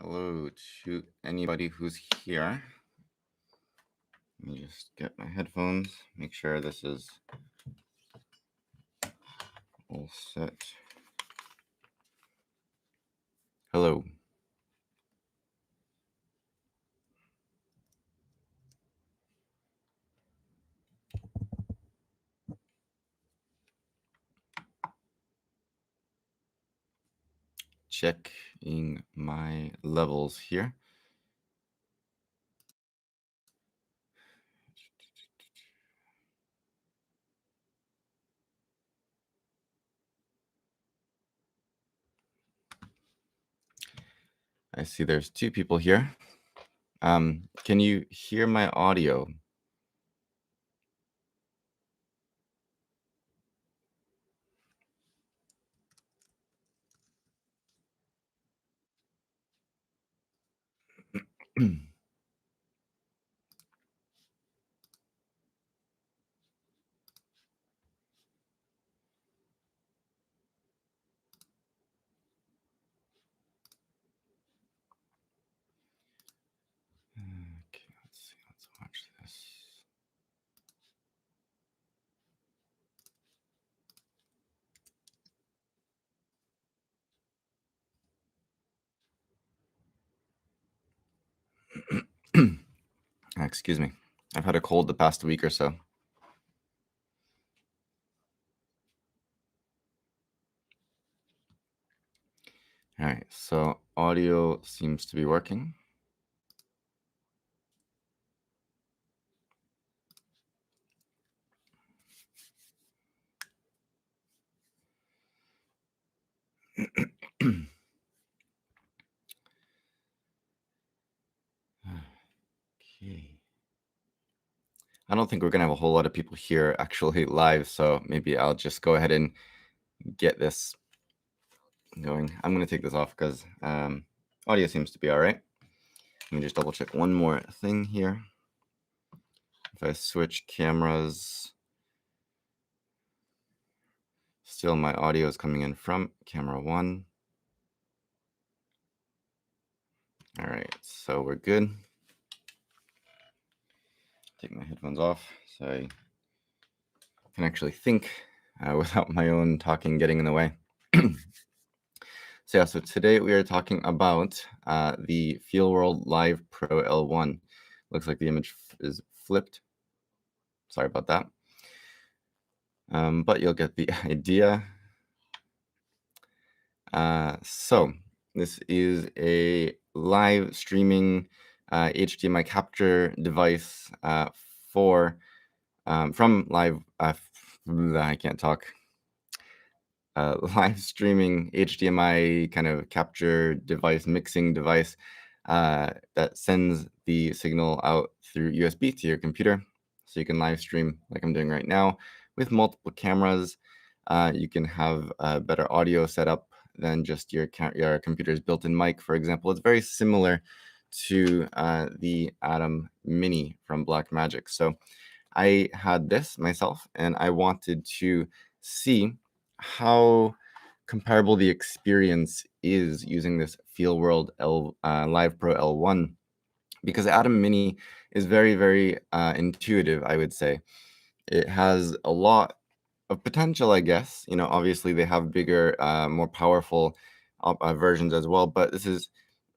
hello to anybody who's here. Let me just get my headphones, make sure this is all set. Hello. Checking my levels here. I see there's 2 people here. Can you hear my audio? Okay, let's see. Let's watch this. Excuse me. I've had a cold the past week or so. All right, so audio seems to be working. Okay. I don't think we're gonna have a whole lot of people here actually live, so maybe I'll just go ahead and get this going. I'm gonna take this off because audio seems to be all right. Let me just double check one more thing here. If I switch cameras, still my audio is coming in from camera 1. All right, so we're good. Take my headphones off so I can actually think without my own talking getting in the way. So yeah, so today we are talking about the Feelworld Livepro L1. Looks like the image is flipped. Sorry about that. But you'll get the idea. So this is a live streaming HDMI capture device from live. I can't talk. Live streaming HDMI kind of capture device, mixing device that sends the signal out through USB to your computer. So you can live stream like I'm doing right now with multiple cameras. You can have a better audio setup than just your computer's built-in mic, for example. It's very similar to the ATEM Mini from Blackmagic. So I had this myself, and I wanted to see how comparable the experience is using this Feelworld Livepro L1, because ATEM Mini is very, very intuitive, I would say. It has a lot of potential, I guess. You know, obviously they have bigger, more powerful versions as well, but this is,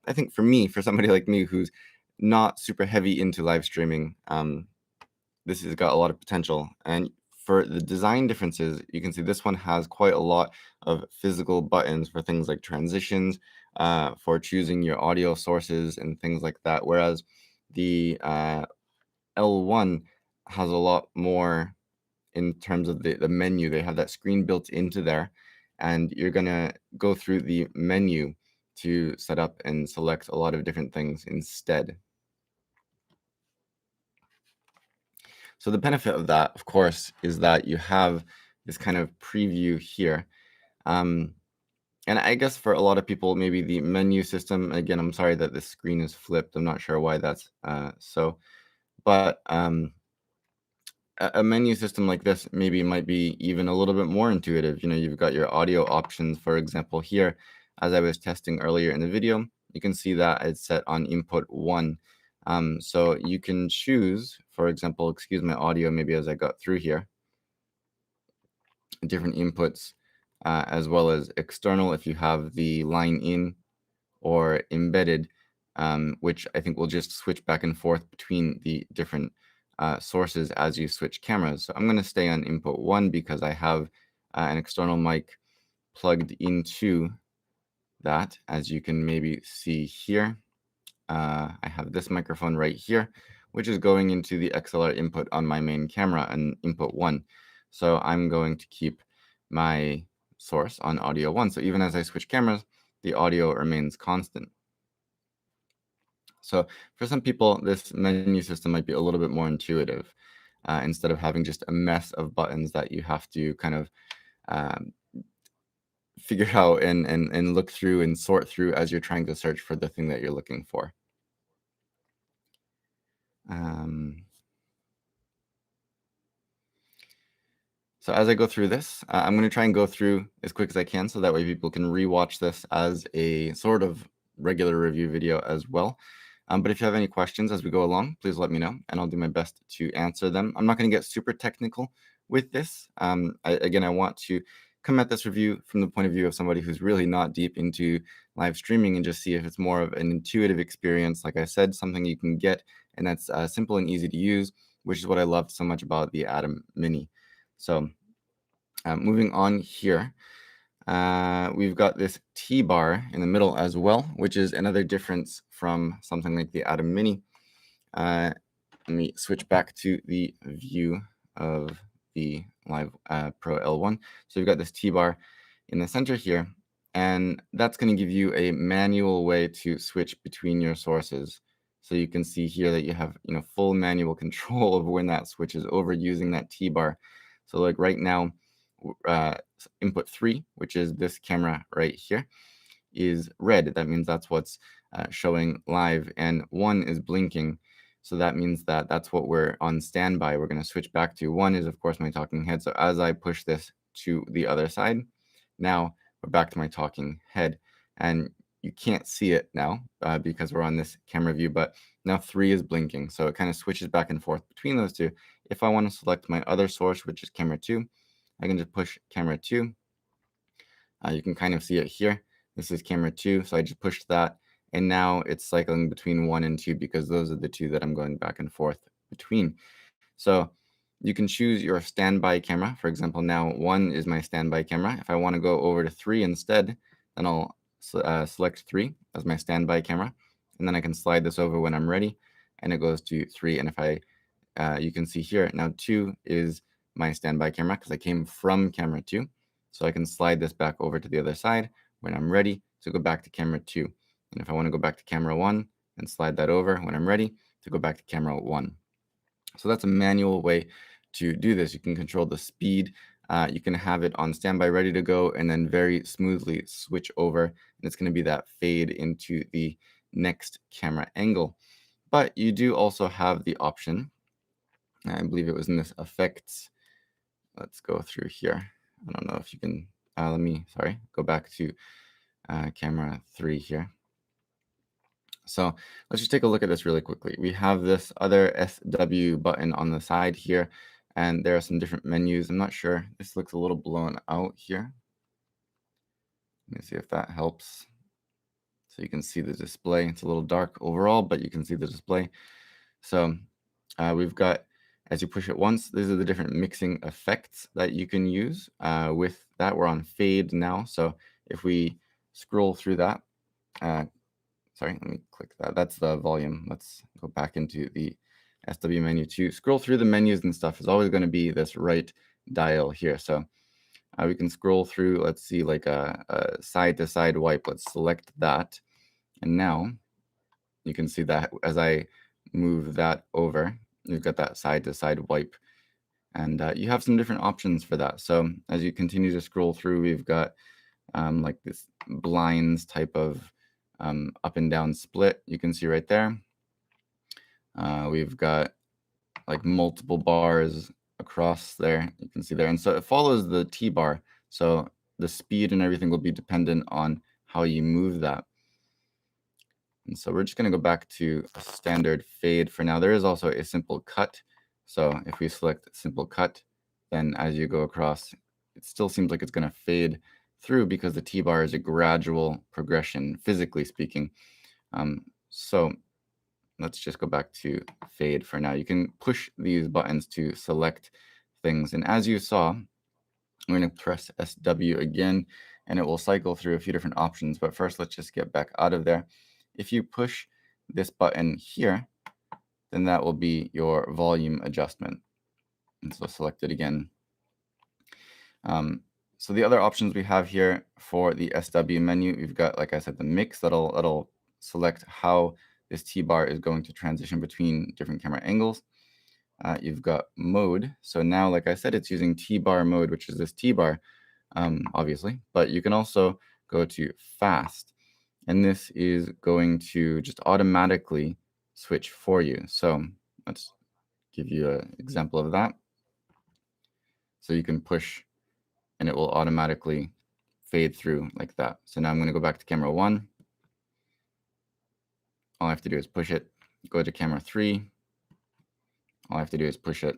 I think for me, for somebody like me who's not super heavy into live streaming, this has got a lot of potential. And for the design differences, you can see this one has quite a lot of physical buttons for things like transitions, for choosing your audio sources and things like that. Whereas the L1 has a lot more in terms of the menu. They have that screen built into there, and you're gonna go through the menu to set up and select a lot of different things instead. So the benefit of that, of course, is that you have this kind of preview here. And I guess for a lot of people, maybe the menu system, again, I'm sorry that the screen is flipped. I'm not sure why that's so, but a menu system like this maybe might be even a little bit more intuitive. You know, you've got your audio options, for example, here, as I was testing earlier in the video. you can see that it's set on input 1. So you can choose, for example, excuse my audio maybe as I got through here, different inputs, as well as external if you have the line in or embedded, which I think will just switch back and forth between the different sources as you switch cameras. So I'm going to stay on input 1 because I have an external mic plugged into that, as you can maybe see here. I have this microphone right here, which is going into the XLR input on my main camera and input 1. So I'm going to keep my source on audio 1. So even as I switch cameras, the audio remains constant. So for some people, this menu system might be a little bit more intuitive, instead of having just a mess of buttons that you have to kind of figure out and look through and sort through as you're trying to search for the thing that you're looking for. So as I go through this, I'm going to try and go through as quick as I can so that way people can rewatch this as a sort of regular review video as well. But if you have any questions as we go along, please let me know and I'll do my best to answer them. I'm not going to get super technical with this. Again, I want to come at this review from the point of view of somebody who's really not deep into live streaming and just see if it's more of an intuitive experience. Like I said, something you can get and that's simple and easy to use, which is what I loved so much about the ATEM Mini. So moving on here, we've got this T-bar in the middle as well, which is another difference from something like the ATEM Mini. Let me switch back to the view of the Livepro L1. So we've got this T-bar in the center here, and that's going to give you a manual way to switch between your sources. So you can see here that you have, full manual control of when that switches over using that T-bar. So like right now, input 3, which is this camera right here, is red. That means that's what's showing live, and 1 is blinking. So that means that that's what we're on standby. We're going to switch back to 1 is, of course, my talking head. So as I push this to the other side, now we're back to my talking head. And you can't see it now because we're on this camera view, but now 3 is blinking. So it kind of switches back and forth between those two. If I want to select my other source, which is camera 2, I can just push camera 2. You can kind of see it here. This is camera 2, so I just pushed that, and now it's cycling between 1 and 2 because those are the two that I'm going back and forth between. So you can choose your standby camera. For example, now 1 is my standby camera. If I want to go over to 3 instead, then I'll select 3 as my standby camera, and then I can slide this over when I'm ready, and it goes to 3. And if you can see here, now 2 is my standby camera because I came from camera 2. So I can slide this back over to the other side when I'm ready to go back to camera 2. And if I want to go back to camera 1, then slide that over when I'm ready to go back to camera 1. So that's a manual way to do this. You can control the speed. You can have it on standby ready to go and then very smoothly switch over. And it's going to be that fade into the next camera angle. But you do also have the option, I believe it was in this effects. Let's go through here. I don't know if you can, go back to camera 3 here. So let's just take a look at this really quickly. We have this other SW button on the side here, and there are some different menus. I'm not sure. This looks a little blown out here. Let me see if that helps. So you can see the display. It's a little dark overall, but you can see the display. So we've got, as you push it once, these are the different mixing effects that you can use. With that, we're on fade now. So if we scroll through that, let me click that. That's the volume. Let's go back into the SW menu to scroll through the menus and stuff. Is always going to be this right dial here. So we can scroll through, let's see, like a side-to-side wipe. Let's select that. And now you can see that as I move that over, you've got that side-to-side wipe. And you have some different options for that. So as you continue to scroll through, we've got like this blinds type of up and down split. You can see right there. We've got like multiple bars across there. You can see there. And so it follows the T-bar. So the speed and everything will be dependent on how you move that. And so we're just going to go back to a standard fade for now. There is also a simple cut. So if we select simple cut, then as you go across, it still seems like it's going to fade through because the T-bar is a gradual progression, physically speaking. So let's just go back to fade for now. You can push these buttons to select things. And as you saw, I'm going to press SW again, and it will cycle through a few different options. But first, let's just get back out of there. If you push this button here, then that will be your volume adjustment. And so select it again. So the other options we have here for the SW menu, we've got, like I said, the mix that'll select how this T-bar is going to transition between different camera angles. You've got mode. So now, like I said, it's using T-bar mode, which is this T-bar, obviously. But you can also go to fast. And this is going to just automatically switch for you. So let's give you an example of that. So you can push and it will automatically fade through like that. So now I'm going to go back to camera 1. All I have to do is push it, go to camera 3. All I have to do is push it.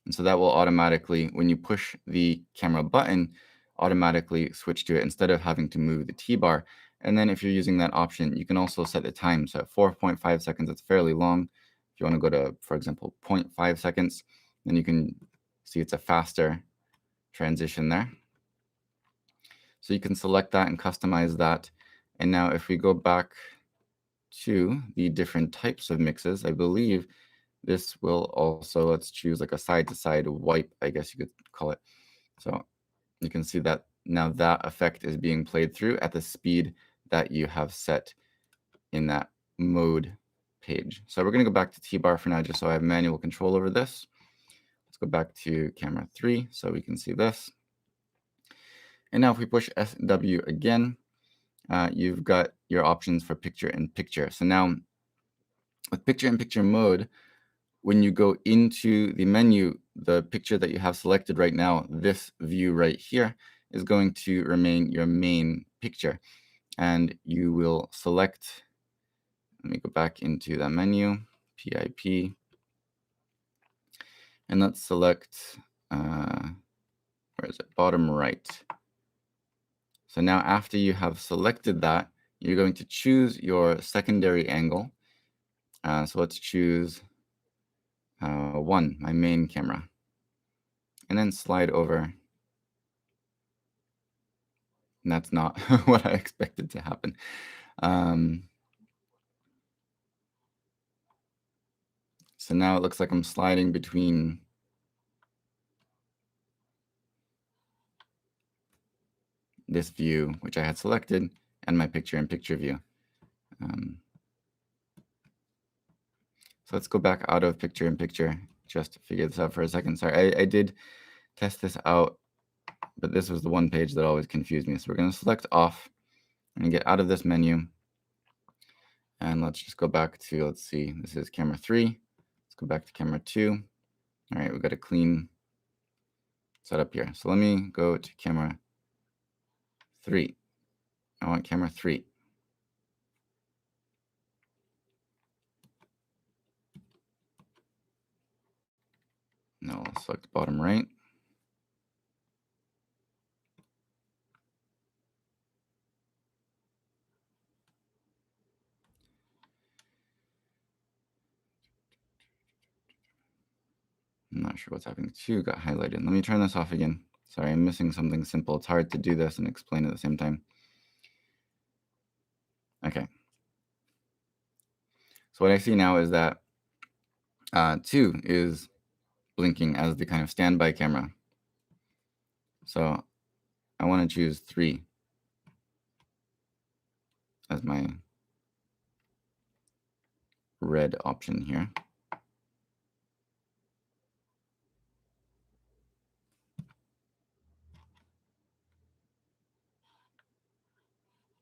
And so that will automatically, when you push the camera button, automatically switch to it instead of having to move the T-bar. And then if you're using that option, you can also set the time. So at 4.5 seconds, it's fairly long. If you want to go to, for example, 0.5 seconds, then you can see it's a faster transition there. So you can select that and customize that. And now if we go back to the different types of mixes, I believe this will also, let's choose like a side-to-side wipe, I guess you could call it. So you can see that now that effect is being played through at the speed that you have set in that mode page. So we're going to go back to T-bar for now, just so I have manual control over this. Let's go back to camera 3 so we can see this. And now if we push SW again, you've got your options for picture-in-picture. So now with picture-in-picture mode, when you go into the menu, the picture that you have selected right now, this view right here, is going to remain your main picture. And you will select, let me go back into that menu, PiP, and let's select, where is it, bottom right. So now after you have selected that, you're going to choose your secondary angle. So let's choose 1, my main camera, and then slide over. And that's not what I expected to happen. So now it looks like I'm sliding between this view, which I had selected, and my picture-in-picture view. So let's go back out of picture-in-picture just to figure this out for a second. Sorry, I did test this out, but this was the one page that always confused me. So we're going to select off and get out of this menu. And let's just go back to, let's see, this is camera 3. Let's go back to camera 2. All right, we've got a clean setup here. So let me go to camera 3. I want camera 3. Now I'll select bottom right. I'm not sure what's happening. 2 got highlighted. Let me turn this off again. Sorry, I'm missing something simple. It's hard to do this and explain at the same time. Okay. So what I see now is that 2 is blinking as the kind of standby camera. So I want to choose 3 as my red option here.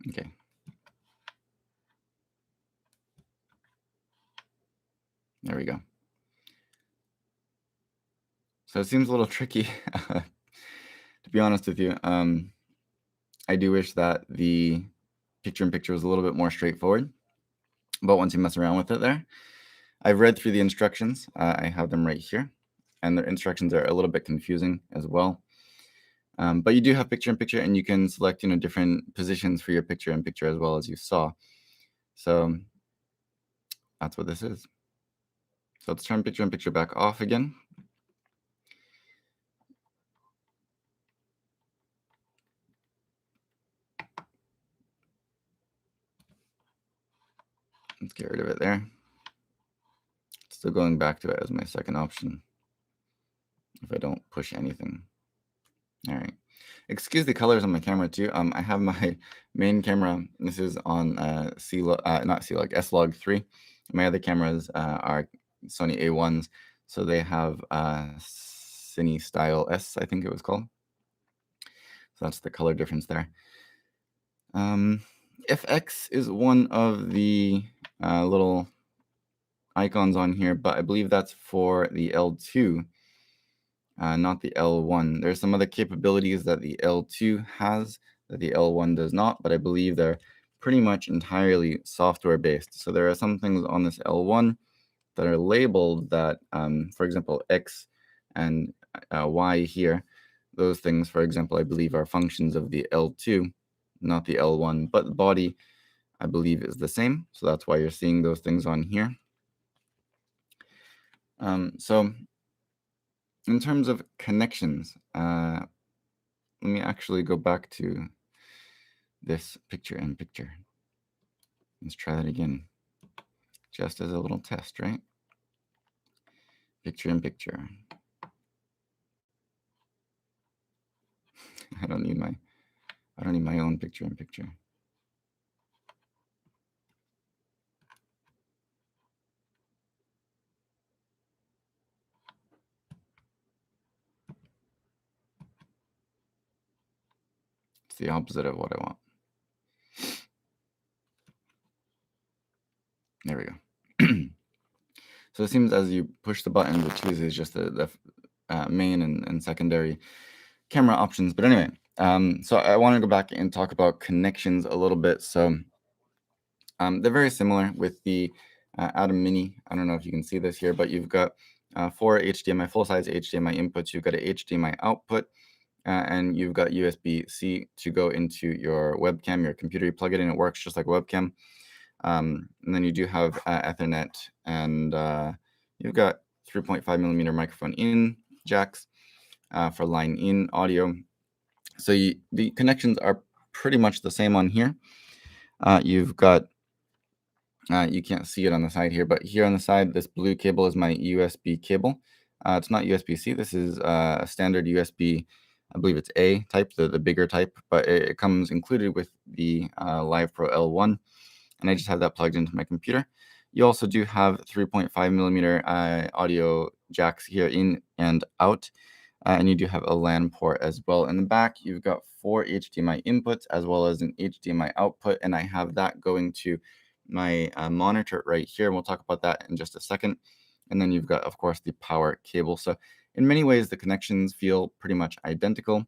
Okay. There we go. So it seems a little tricky, to be honest with you. I do wish that the picture-in-picture is a little bit more straightforward. But once you mess around with it there, I've read through the instructions. I have them right here. And the instructions are a little bit confusing as well. But you do have picture-in-picture, and you can select different positions for your picture-in-picture as well, as you saw. So that's what this is. So let's turn picture-in-picture back off again. Let's get rid of it there. Still going back to it as my second option if I don't push anything. All right. Excuse the colors on my camera too. I have my main camera. This is on not C-Log, S-Log 3. My other cameras are Sony A1s, so they have Cine Style S, I think it was called. So that's the color difference there. FX is one of the little icons on here, but I believe that's for the L2. Not the L1. There's some other capabilities that the L2 has that the L1 does not, but I believe they're pretty much entirely software based. So there are some things on this L1 that are labeled that, for example, X and Y here, those things, for example, I believe are functions of the L2, not the L1, but the body, I believe, is the same. So that's why you're seeing those things on here. So in terms of connections, let me actually go back to this picture-in-picture. Let's try that again, just as a little test, right? Picture-in-picture. I don't need my own picture-in-picture. It's the opposite of what I want. There we go. So it seems as you push the button, it chooses just the main and secondary camera options. But anyway, so I want to go back and talk about connections a little bit. So they're very similar with the ATEM Mini. I don't know if you can see this here, but you've got 4 HDMI, full-size HDMI inputs. You've got an HDMI output, and you've got USB-C to go into your webcam, your computer. You plug it in, it works just like a webcam. And then you do have Ethernet, and you've got 3.5mm microphone in jacks for line in audio. So the connections are pretty much the same on here. You've got, you can't see it on the side here, but here on the side, this blue cable is my USB cable. It's not USB-C. This is a standard USB, I believe it's A type, the bigger type, but it comes included with the Livepro L1. And I just have that plugged into my computer. You also do have 3.5mm audio jacks here in and out. And you do have a LAN port as well. In the back, you've got 4 HDMI inputs as well as an HDMI output. And I have that going to my monitor right here. And we'll talk about that in just a second. And then you've got, of course, the power cable. So in many ways, the connections feel pretty much identical.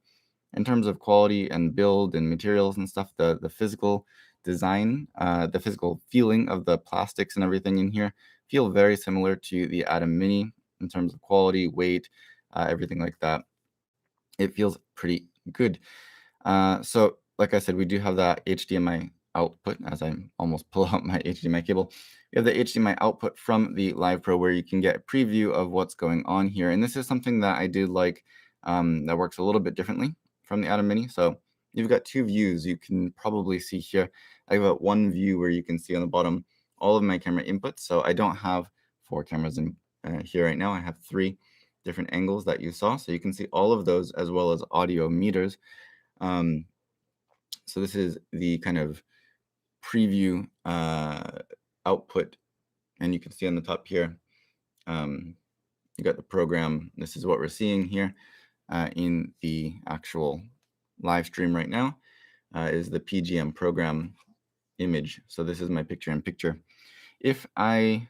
In terms of quality and build and materials and stuff, the physical design, the physical feeling of the plastics and everything in here feel very similar to the ATEM Mini in terms of quality, weight, everything like that. It feels pretty good. So like I said, we do have that HDMI output as I almost pull out my HDMI cable. We have the HDMI output from the Livepro where you can get a preview of what's going on here. And this is something that I did like that works a little bit differently from the ATEM Mini. So you've got 2 views you can probably see here. I have one view where you can see on the bottom all of my camera inputs. So I don't have 4 cameras in here right now. I have 3 different angles that you saw. So you can see all of those as well as audio meters. So this is the kind of preview output. And you can see on the top here, you got the program. This is what we're seeing here in the actual live stream right now is the PGM program image. So this is my picture-in-picture. If I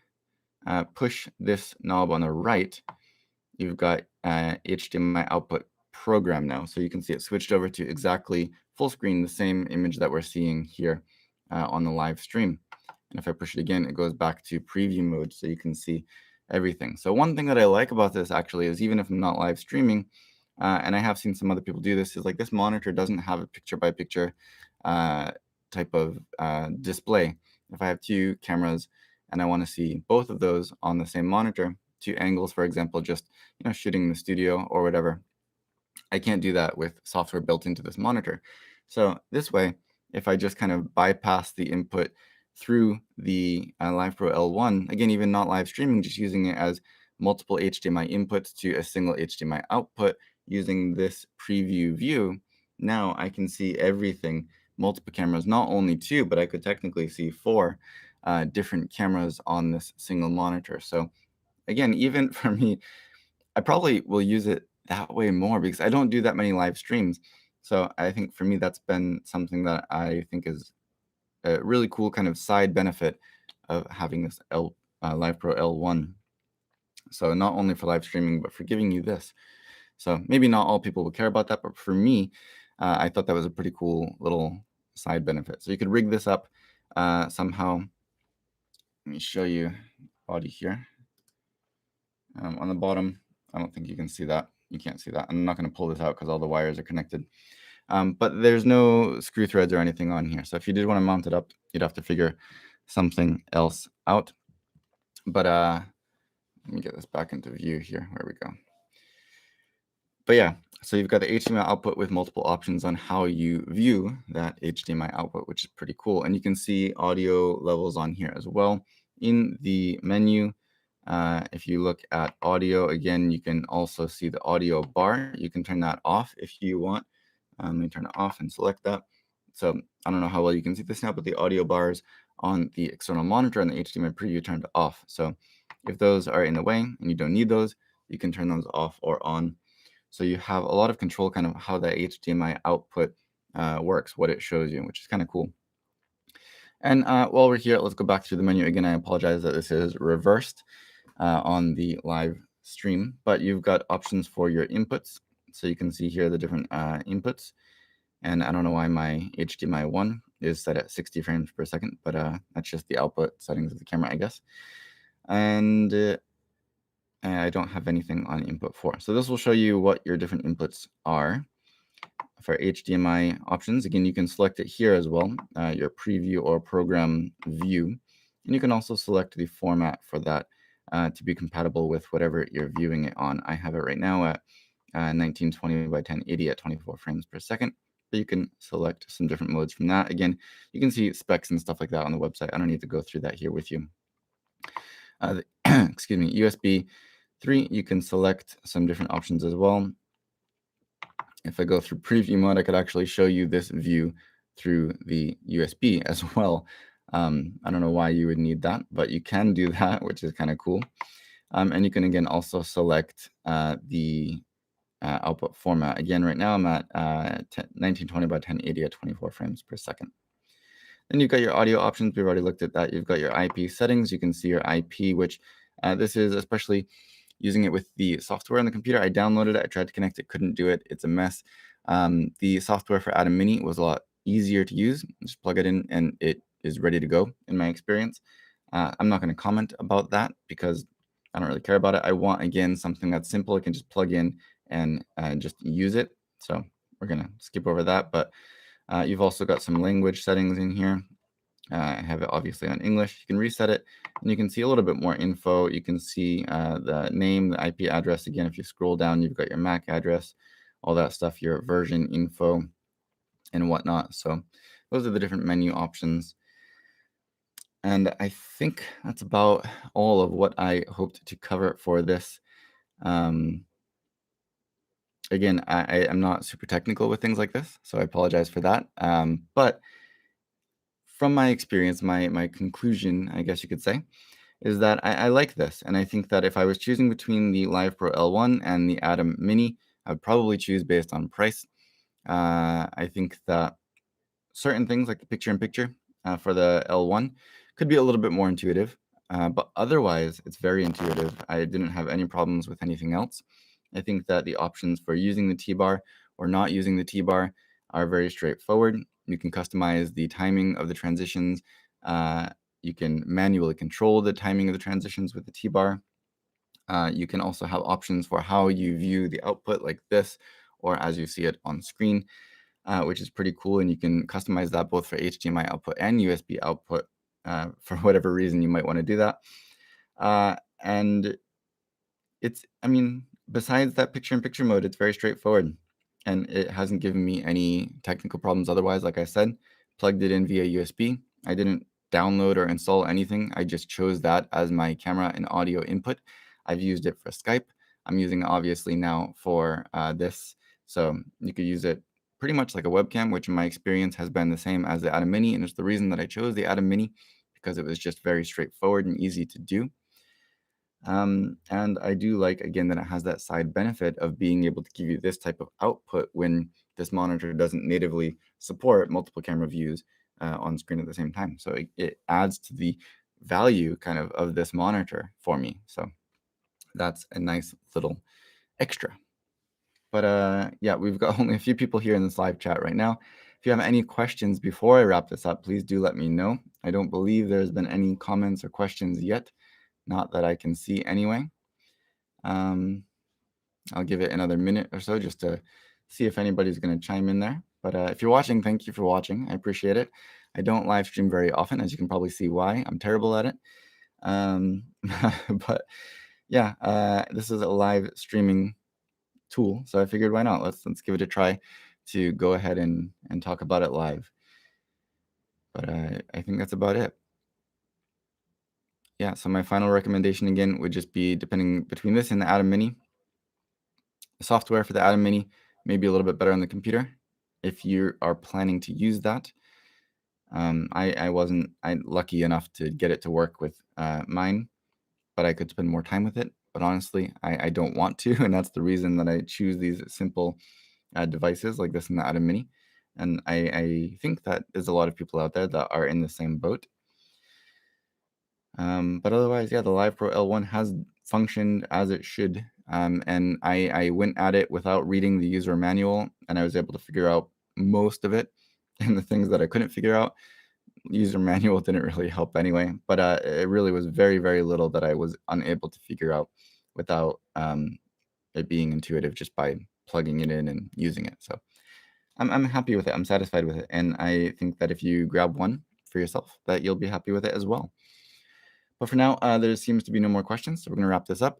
push this knob on the right, you've got HDMI output program now. So you can see it switched over to exactly full screen, the same image that we're seeing here on the live stream. And if I push it again, it goes back to preview mode so you can see everything. So one thing that I like about this actually is even if I'm not live streaming, and I have seen some other people do this, is like this monitor doesn't have a picture-by-picture type of display. If I have two cameras and I want to see both of those on the same monitor, two angles, for example, just shooting in the studio or whatever, I can't do that with software built into this monitor. So this way, if I just kind of bypass the input through the Livepro L1, again, even not live streaming, just using it as multiple HDMI inputs to a single HDMI output using this preview view, now I can see everything, multiple cameras, not only two, but I could technically see four different cameras on this single monitor. So again, even for me, I probably will use it that way more because I don't do that many live streams. So I think for me, that's been something that I think is a really cool kind of side benefit of having this Livepro L1. So not only for live streaming, but for giving you this. So maybe not all people will care about that, but for me, I thought that was a pretty cool little side benefit. So you could rig this up somehow. Let me show you body here. On the bottom, I don't think you can see that. You can't see that. I'm not going to pull this out because all the wires are connected. But there's no screw threads or anything on here. So if you did want to mount it up, you'd have to figure something else out. But let me get this back into view here. Where we go. But yeah, so you've got the HDMI output with multiple options on how you view that HDMI output, which is pretty cool. And you can see audio levels on here as well. In the menu, if you look at audio, again, you can also see the audio bar. You can turn that off if you want. Let me turn it off and select that. So I don't know how well you can see this now, but the audio bars on the external monitor and the HDMI preview turned off. So if those are in the way and you don't need those, you can turn those off or on. So you have a lot of control kind of how that HDMI output works, what it shows you, which is kind of cool. And while we're here, let's go back through the menu again. I apologize that this is reversed on the live stream, but you've got options for your inputs. So you can see here the different inputs. And I don't know why my HDMI 1 is set at 60 frames per second, but that's just the output settings of the camera, I guess. And I don't have anything on input 4. So this will show you what your different inputs are for HDMI options. Again, you can select it here as well, your preview or program view. And you can also select the format for that to be compatible with whatever you're viewing it on. I have it right now at 1920 by 1080 at 24 frames per second. But you can select some different modes from that. Again, you can see specs and stuff like that on the website. I don't need to go through that here with you. Excuse me, USB 3, you can select some different options as well. If I go through preview mode, I could actually show you this view through the USB as well. I don't know why you would need that, but you can do that, which is kind of cool. And you can, again, also select the output format. Again, right now I'm at 1920 by 1080 at 24 frames per second. Then you've got your audio options. We've already looked at that. You've got your IP settings. You can see your IP, which this is especially using it with the software on the computer. I downloaded it. I tried to connect it. Couldn't do it. It's a mess. The software for ATEM Mini was a lot easier to use. Just plug it in and it is ready to go in my experience. I'm not going to comment about that because I don't really care about it. I want, again, something that's simple. I can just plug in and just use it. So we're going to skip over that. But you've also got some language settings in here. I have it obviously on English. You can reset it and you can see a little bit more info. You can see the name, the IP address. Again, if you scroll down, you've got your MAC address, all that stuff, your version info and whatnot. So those are the different menu options. And I think that's about all of what I hoped to cover for this. Again, I am not super technical with things like this, so I apologize for that. But from my experience, my conclusion, I guess you could say, is that I like this. And I think that if I was choosing between the Livepro L1 and the ATEM Mini, I would probably choose based on price. I think that certain things like the picture-in-picture for the L1 could be a little bit more intuitive. But otherwise, it's very intuitive. I didn't have any problems with anything else. I think that the options for using the T-bar or not using the T-bar are very straightforward. You can customize the timing of the transitions. You can manually control the timing of the transitions with the T-bar. You can also have options for how you view the output like this, or as you see it on screen, which is pretty cool. And you can customize that both for HDMI output and USB output for whatever reason you might want to do that. And it's, I mean, besides that picture-in-picture mode, it's very straightforward. And it hasn't given me any technical problems otherwise. Like I said, plugged it in via USB. I didn't download or install anything. I just chose that as my camera and audio input. I've used it for Skype. I'm using it obviously now for this. So you could use it pretty much like a webcam, which in my experience has been the same as the ATEM Mini. And it's the reason that I chose the ATEM Mini, because it was just very straightforward and easy to do. And I do like, again, that it has that side benefit of being able to give you this type of output when this monitor doesn't natively support multiple camera views on screen at the same time. So it adds to the value kind of this monitor for me. So that's a nice little extra. But yeah, we've got only a few people here in this live chat right now. If you have any questions before I wrap this up, please do let me know. I don't believe there's been any comments or questions yet. Not that I can see anyway. I'll give it another minute or so just to see if anybody's going to chime in there. But if you're watching, thank you for watching. I appreciate it. I don't live stream very often, as you can probably see why. I'm terrible at it. But yeah, this is a live streaming tool, so I figured why not? Let's give it a try to go ahead and talk about it live. But I think that's about it. Yeah, so my final recommendation again would just be, depending between this and the ATEM Mini, the software for the ATEM Mini may be a little bit better on the computer if you are planning to use that. I'm lucky enough to get it to work with mine, but I could spend more time with it. But honestly, I don't want to, and that's the reason that I choose these simple devices like this in the ATEM Mini. And I think that there's a lot of people out there that are in the same boat. But otherwise, yeah, the Livepro L1 has functioned as it should. And I went at it without reading the user manual, and I was able to figure out most of it. And the things that I couldn't figure out, user manual didn't really help anyway. But it really was very, very little that I was unable to figure out without it being intuitive just by plugging it in and using it. So I'm happy with it. I'm satisfied with it. And I think that if you grab one for yourself, that you'll be happy with it as well. But for now, there seems to be no more questions, so we're going to wrap this up.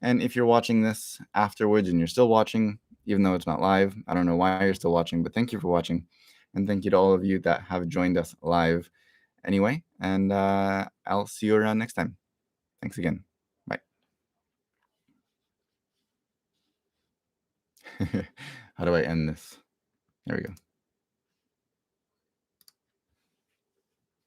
And if you're watching this afterwards and you're still watching, even though it's not live, I don't know why you're still watching, but thank you for watching. And thank you to all of you that have joined us live anyway. And I'll see you around next time. Thanks again. Bye. How do I end this? There we go.